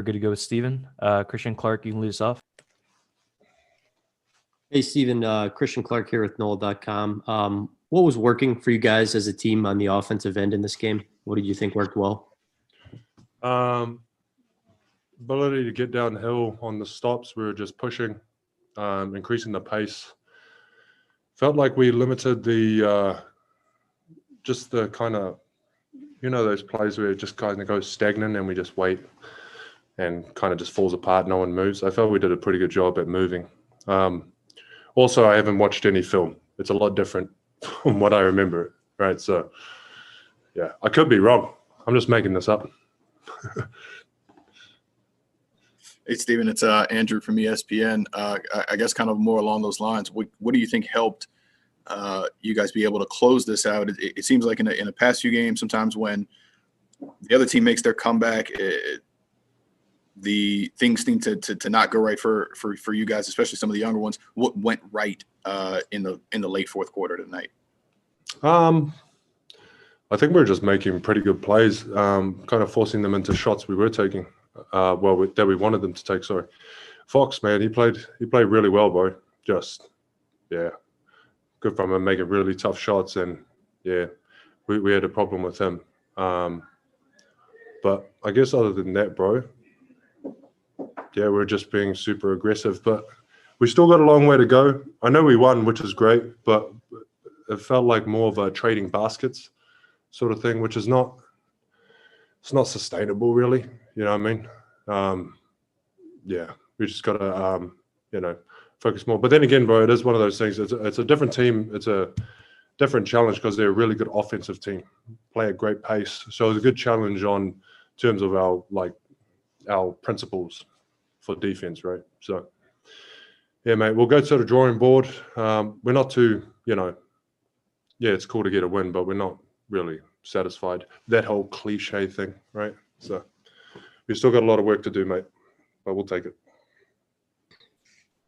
We're good to go with Steven. Christian Clark, you can lead us off. Hey, Steven, Christian Clark here with NOLA.com. What was working for you guys as a team on the offensive end in this game? What did you think worked well? Ability to get downhill on the stops. We were just pushing, increasing the pace. Felt like we limited the just the kind of, those plays where it just kind of goes stagnant and we just wait and kind of just falls apart. No one moves. I felt we did a pretty good job at moving. Also, I haven't watched any film. It's a lot different from what I remember, right? So, yeah, I could be wrong. I'm just making this up. Hey, Steven, it's Andrew from ESPN. I guess kind of more along those lines, what do you think helped you guys be able to close this out? It seems like in the past few games, sometimes when the other team makes their comeback, the things seem to not go right for you guys, especially some of the younger ones. What went right in the late fourth quarter tonight? I think we were just making pretty good plays, kind of forcing them into shots we were taking. That we wanted them to take. Sorry, Fox, man, he played really well, bro. Just good from him, making really tough shots, and we had a problem with him. But I guess other than that, bro, we're just being super aggressive. But we still got a long way to go. I know we won, which is great, but it felt like more of a trading baskets sort of thing, which is not. It's not sustainable, really. You know what I mean? We just got to, focus more. But then again, bro, it is one of those things. It's a different team. It's a different challenge because they're a really good offensive team, play at great pace. So it's a good challenge on terms of our principles for defense, right? So, yeah, mate, we'll go to the drawing board. We're not too, it's cool to get a win, but we're not really satisfied. That whole cliche thing, right? So we still got a lot of work to do, mate, but we'll take it.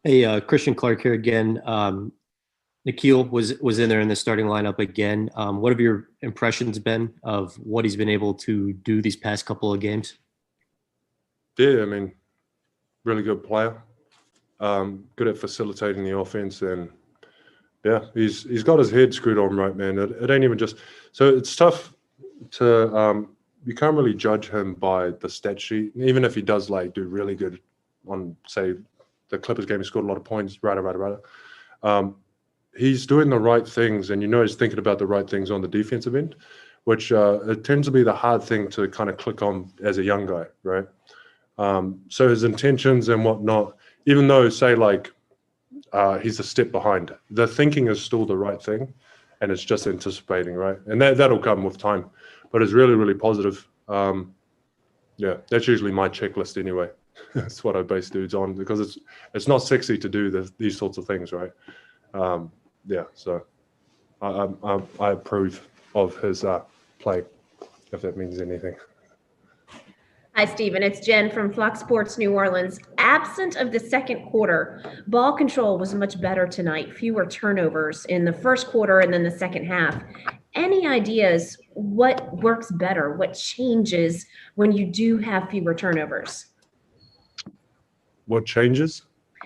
Hey, Christian Clark here again. Nickeil was in there in the starting lineup again. What have your impressions been of what he's been able to do these past couple of games? Yeah, I mean, really good player. Good at facilitating the offense, and he's got his head screwed on right, man. It ain't even just so it's tough to you can't really judge him by the stat sheet, even if he does do really good on, say, the Clippers game. He scored a lot of points, right. He's doing the right things, and he's thinking about the right things on the defensive end, which it tends to be the hard thing to kind of click on as a young guy, right? So his intentions and whatnot, even though say he's a step behind, the thinking is still the right thing, and it's just anticipating, right? And that'll come with time, but it's really, really positive. That's usually my checklist anyway. That's what I base dudes on, because it's not sexy to do these sorts of things, right? So I approve of his play, if that means anything. Hi, Steven. It's Jen from Fox Sports New Orleans. Absent of the second quarter, ball control was much better tonight. Fewer turnovers in the first quarter and then the second half. Any ideas what works better? What changes when you do have fewer turnovers? What changes?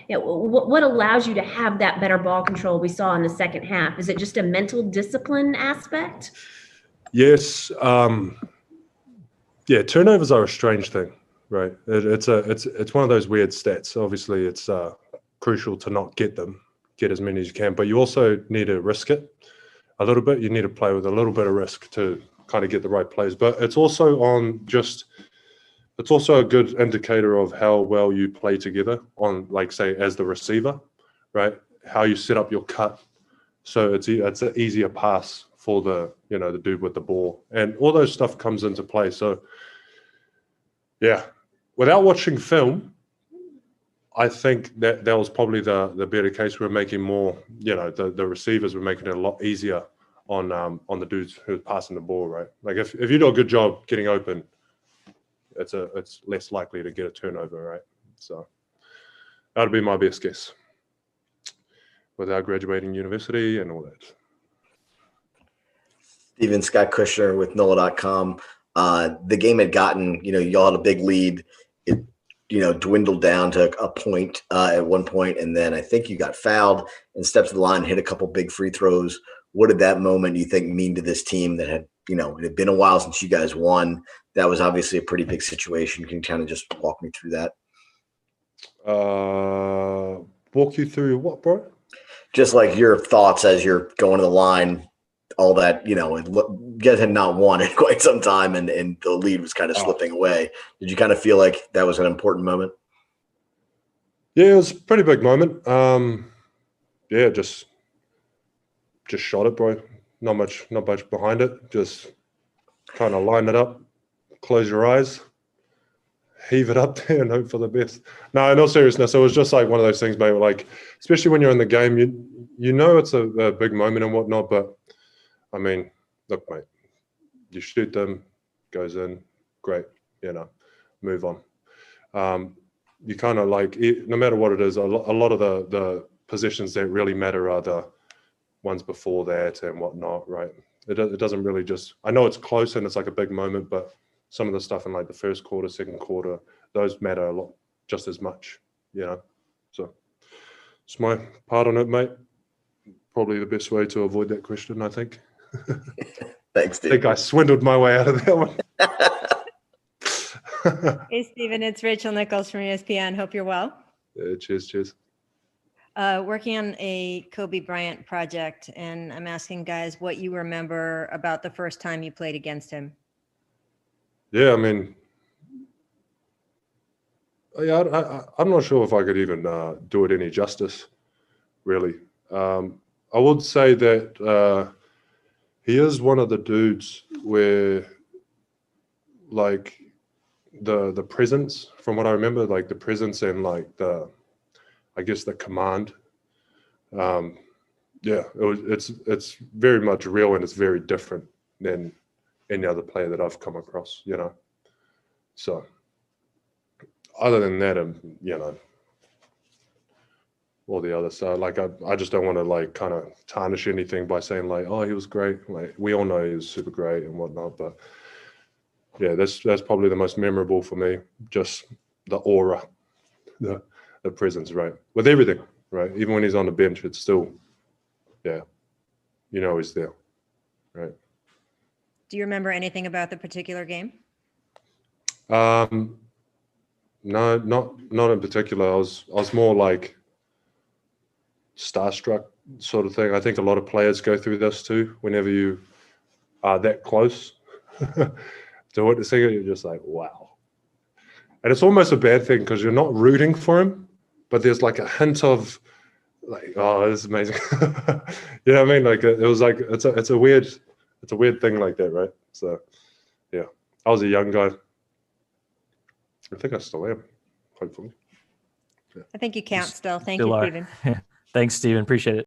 Yeah, what allows you to have that better ball control we saw in the second half? Is it just a mental discipline aspect? Yes. Turnovers are a strange thing, right? It's one of those weird stats. Obviously, it's crucial to not get as many as you can, but you also need to risk it a little bit. You need to play with a little bit of risk to kind of get the right plays. But it's also a good indicator of how well you play together on, say, as the receiver, right? How you set up your cut, so it's an easier pass for the the dude with the ball, and all those stuff comes into play. So without watching film, I think that was probably the better case. We're making more, the receivers were making it a lot easier on the dudes who are passing the ball, right? If you do a good job getting open, it's less likely to get a turnover, right? So that'd be my best guess without graduating university and all that. Steven, Scott Kushner with NOLA.com. The game had gotten, y'all had a big lead. It dwindled down to a point at one point, and then I think you got fouled and stepped to the line, hit a couple big free throws. What did that moment, you think, mean to this team that had, it had been a while since you guys won? That was obviously a pretty big situation. Can you kind of just walk me through that? Walk you through what, bro? Just like your thoughts as you're going to the line, all that, you guys had not won in quite some time, and the lead was kind of slipping away. Did you kind of feel like that was an important moment? Yeah, it was a pretty big moment. Yeah, just shot it, bro. Not much behind it. Just kind of line it up, close your eyes, heave it up there, and hope for the best. No, in all seriousness, it was just like one of those things, mate. Like, especially when you're in the game, you know it's a big moment and whatnot. But I mean, look, mate, you shoot them, goes in, great. Move on. You kind of like, no matter what it is, a lot of the positions that really matter are the ones before that and whatnot, right? It doesn't really just, I know it's close and it's like a big moment, but some of the stuff in like the first quarter, second quarter, those matter a lot, just as much, So it's my part on it, mate. Probably the best way to avoid that question, I think. Thanks, Steve. I think I swindled my way out of that one. Hey, Stephen, it's Rachel Nichols from ESPN. Hope you're well. Yeah, cheers. Working on a Kobe Bryant project, and I'm asking guys what you remember about the first time you played against him. Yeah, I mean, I'm not sure if I could even do it any justice, really. I would say that he is one of the dudes where, like, the presence, from what I remember, like the presence and like I guess the command. It's very much real, and it's very different than any other player that I've come across, So other than that, all the other stuff, like I just don't want to like kind of tarnish anything by saying like, oh, he was great. Like, we all know he was super great and whatnot, but yeah, that's probably the most memorable for me. Just the aura, the presence, right? With everything, right? Even when he's on the bench, it's still, yeah, he's there, right? Do you remember anything about the particular game? No, not in particular. I was more like starstruck sort of thing. I think a lot of players go through this too. Whenever you are that close to witnessing it, you're just like, wow. And it's almost a bad thing because you're not rooting for him, but there's like a hint of like, oh, this is amazing. You know what I mean? Like it was like it's a weird thing like that, right? So yeah, I was a young guy. I think I still am, hopefully. I think you count still. Thank Still you, are. Stephen. Thanks, Stephen. Appreciate it.